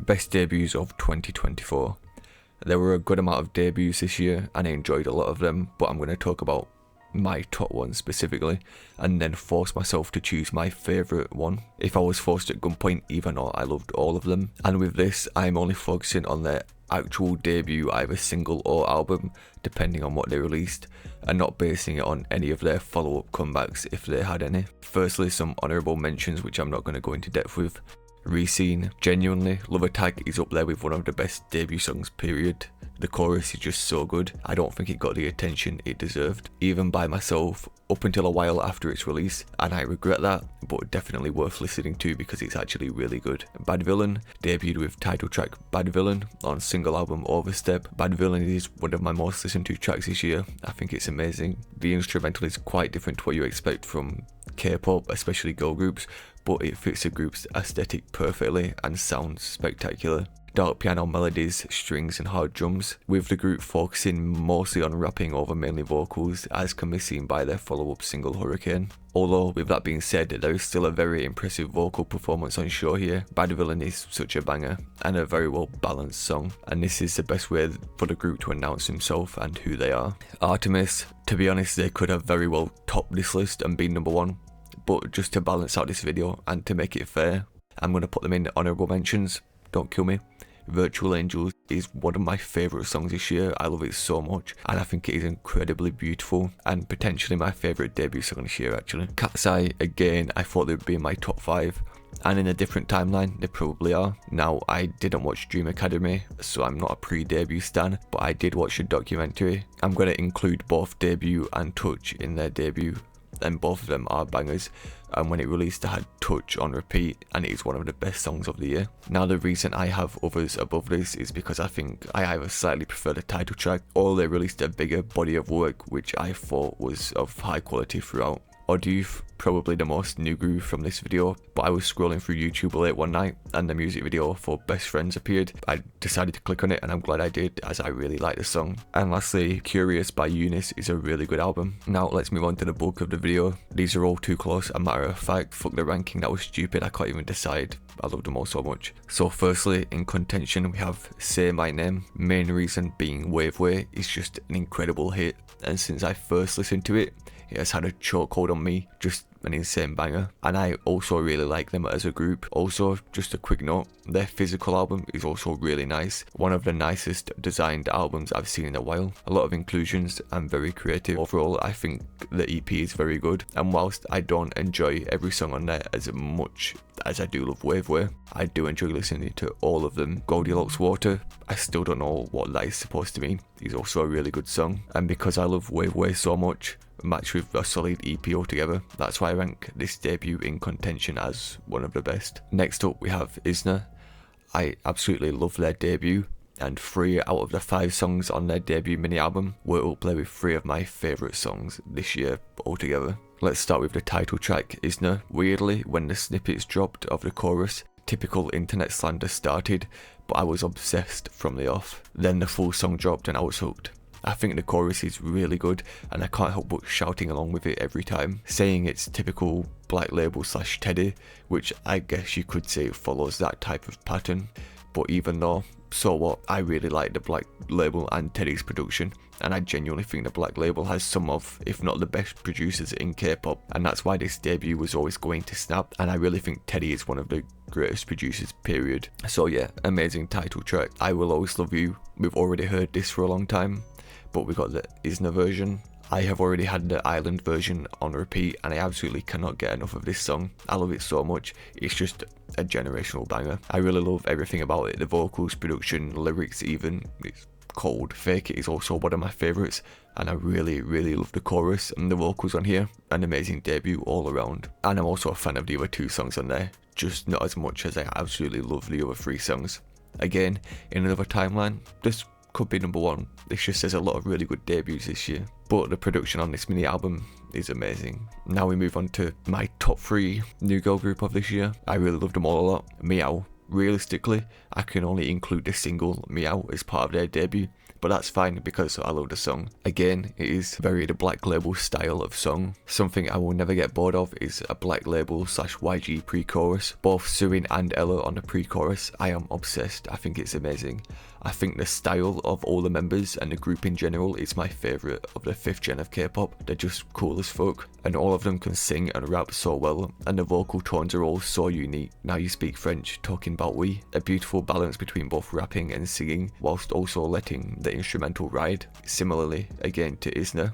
Best debuts of 2024. There were a good amount of debuts this year and I enjoyed a lot of them, but I'm going to talk about my top one specifically and then force myself to choose my favourite one if I was forced at gunpoint, even though I loved all of them. And with this, I'm only focusing on their actual debut, either single or album, depending on what they released, and not basing it on any of their follow-up comebacks if they had any. Firstly, some honourable mentions which I'm not going to go into depth with. Reseen, genuinely, Love Attack is up there with one of the best debut songs, period. The chorus is just so good. I don't think it got the attention it deserved, even by myself, up until a while after its release, and I regret that, but definitely worth listening to because it's actually really good. Bad Villain debuted with title track Bad Villain on single album Overstep. Bad Villain is one of my most listened to tracks this year. I think it's amazing. The instrumental is quite different to what you expect from K-pop, especially girl groups, but it fits the group's aesthetic perfectly and sounds spectacular. Dark piano melodies, strings and hard drums, with the group focusing mostly on rapping over mainly vocals, as can be seen by their follow-up single Hurricane. Although with that being said, there is still a very impressive vocal performance on show here. Bad Villain is such a banger and a very well balanced song, and this is the best way for the group to announce themselves and who they are. Artemis, to be honest, they could have very well topped this list and been number one, but just to balance out this video and to make it fair, I'm going to put them in honourable mentions. Don't kill me. Virtual Angels is one of my favourite songs this year. I love it so much and I think it is incredibly beautiful and potentially my favourite debut song this year actually. Cat's Eye, again, I thought they would be in my top 5 and in a different timeline they probably are. Now, I didn't watch Dream Academy, so I'm not a pre-debut stan, but I did watch the documentary. I'm going to include both Debut and Touch in their debut, and both of them are bangers, and when it released I had Touch on repeat and it is one of the best songs of the year. Now, the reason I have others above this is because I think I either slightly prefer the title track or they released a bigger body of work which I thought was of high quality throughout. Odd Youth, probably the most new groove from this video, but I was scrolling through YouTube late one night and the music video for Best Friends appeared. I decided to click on it and I'm glad I did, as I really like the song. And lastly, Curious by Eunice is a really good album. Now let's move on to the bulk of the video. These are all too close, a matter of fact. Fuck the ranking, that was stupid, I can't even decide. I love them all so much. So firstly, in contention we have Say My Name, main reason being Wave Way is just an incredible hit, and since I first listened to it, it has had a chokehold on me, just an insane banger, and I also really like them as a group. Also, just a quick note, their physical album is also really nice, one of the nicest designed albums I've seen in a while. A lot of inclusions and very creative. Overall, I think the EP is very good, and whilst I don't enjoy every song on there as much as I do love Wave Way, I do enjoy listening to all of them. Goldilocks Water, I still don't know what that is supposed to mean, is also a really good song, and because I love Wave Way so much, matched with a solid EP altogether, that's why I rank this debut in contention as one of the best. Next up we have IZNA. I absolutely love their debut, and 3 out of the 5 songs on their debut mini album were up there with 3 of my favourite songs this year altogether. Let's start with the title track, IZNA. Weirdly, when the snippets dropped of the chorus, typical internet slander started, but I was obsessed from the off. Then the full song dropped and I was hooked. I think the chorus is really good and I can't help but shouting along with it every time, saying it's typical Black Label / Teddy, which I guess you could say follows that type of pattern, but even though, so what, I really like the Black Label and Teddy's production, and I genuinely think the Black Label has some of, if not the best producers in K-pop, and that's why this debut was always going to snap, and I really think Teddy is one of the greatest producers, period. So yeah, amazing title track. I Will Always Love You, we've already heard this for a long time, but we got the IZNA version. I have already had the Island version on repeat and I absolutely cannot get enough of this song. I love it so much, it's just a generational banger. I really love everything about it, the vocals, production, lyrics even. It's cold. Fake It is also one of my favourites, and I really love the chorus and the vocals on here. An amazing debut all around, and I'm also a fan of the other 2 songs on there, just not as much as I absolutely love the other 3 songs. Again, in another timeline, this could be number 1. This just says a lot of really good debuts this year, but the production on this mini album is amazing. Now we move on to my top 3 new girl group of this year. I really loved them all a lot. Meovv. Realistically, I can only include the single Meowv as part of their debut, but that's fine because I love the song. Again, it is very the Black Label style of song. Something I will never get bored of is a Black Label / YG pre-chorus. Both Suin and Ella on the pre-chorus, I am obsessed. I think it's amazing. I think the style of all the members and the group in general is my favourite of the 5th gen of K-pop. They're just cool as fuck, and all of them can sing and rap so well, and the vocal tones are all so unique. Now you speak French, talking about we, a beautiful balance between both rapping and singing, whilst also letting the instrumental ride. Similarly, again to IZNA.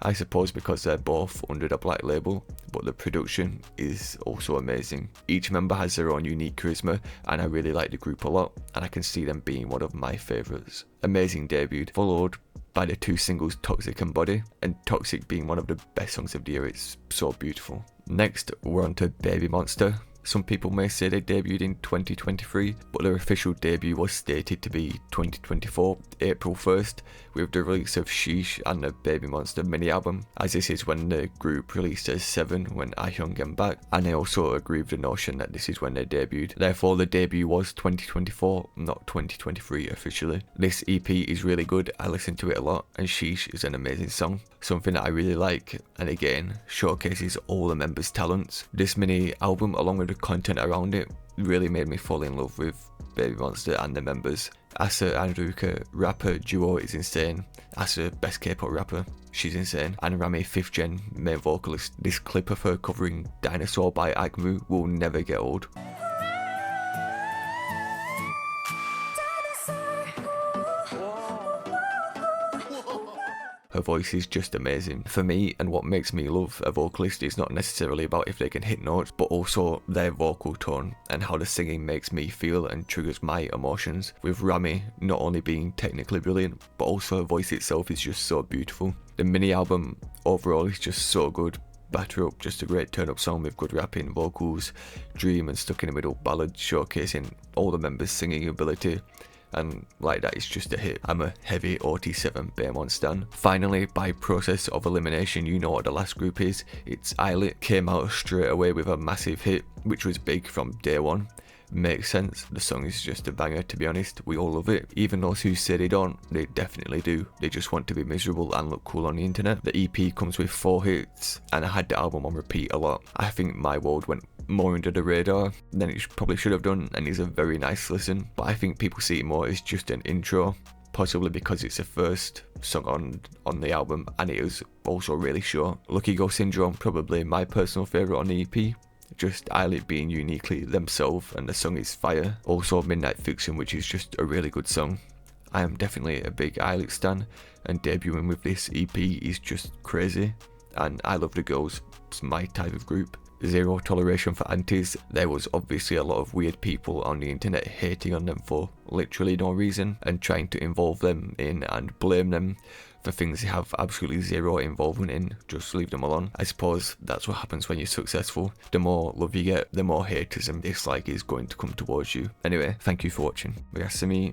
I suppose because they're both under the Black Label, but the production is also amazing. Each member has their own unique charisma, and I really like the group a lot, and I can see them being one of my favourites. Amazing debut, followed by the 2 singles Toxic and Body, and Toxic being one of the best songs of the year. It's so beautiful. Next, we're on to Babymonster. Some people may say they debuted in 2023, but their official debut was stated to be 2024, April 1st, with the release of Sheesh and the Babymonster mini album, as this is when the group released as 7 when Ahyung came back, and they also agree with the notion that this is when they debuted. Therefore, the debut was 2024, not 2023 officially. This EP is really good, I listen to it a lot, and Sheesh is an amazing song, something that I really like, and again, showcases all the members' talents. This mini album, along with the content around it, really made me fall in love with Babymonster and the members. Asa and Ruka rapper duo is insane. Asa, best K-pop rapper, she's insane. And Rami, 5th gen main vocalist. This clip of her covering Dinosaur by Agmu will never get old. Her voice is just amazing. For me, and what makes me love a vocalist is not necessarily about if they can hit notes, but also their vocal tone and how the singing makes me feel and triggers my emotions. With Rami not only being technically brilliant, but also her voice itself is just so beautiful. The mini album overall is just so good. Batter Up, just a great turn up song with good rapping, vocals, Dream and Stuck in the Middle ballad showcasing all the members' singing ability. And like that, it's just a hit. I'm a heavy OT7 Baymon stan. Finally, by process of elimination, you know what the last group is. It's ILLIT. Came out straight away with a massive hit, which was big from day one. Makes sense, the song is just a banger, to be honest. We all love it. Even those who say they don't, they definitely do. They just want to be miserable and look cool on the internet. The EP comes with 4 hits, and I had the album on repeat a lot. I think My World went more under the radar than it probably should have done, and is a very nice listen, but I think people see it more as just an intro, possibly because it's the first song on the album, and it is also really short. Lucky Go Syndrome, probably my personal favourite on the EP, just ILLIT being uniquely themselves, and the song is fire. Also Midnight Fiction, which is just a really good song. I am definitely a big ILLIT stan, and debuting with this EP is just crazy, and I love the girls, it's my type of group. Zero toleration for antis. There was obviously a lot of weird people on the internet hating on them for literally no reason, and trying to involve them in and blame them for things they have absolutely zero involvement in. Just leave them alone. I suppose that's what happens when you're successful. The more love you get, the more haters and dislike is going to come towards you. Anyway, thank you for watching. Wyasami.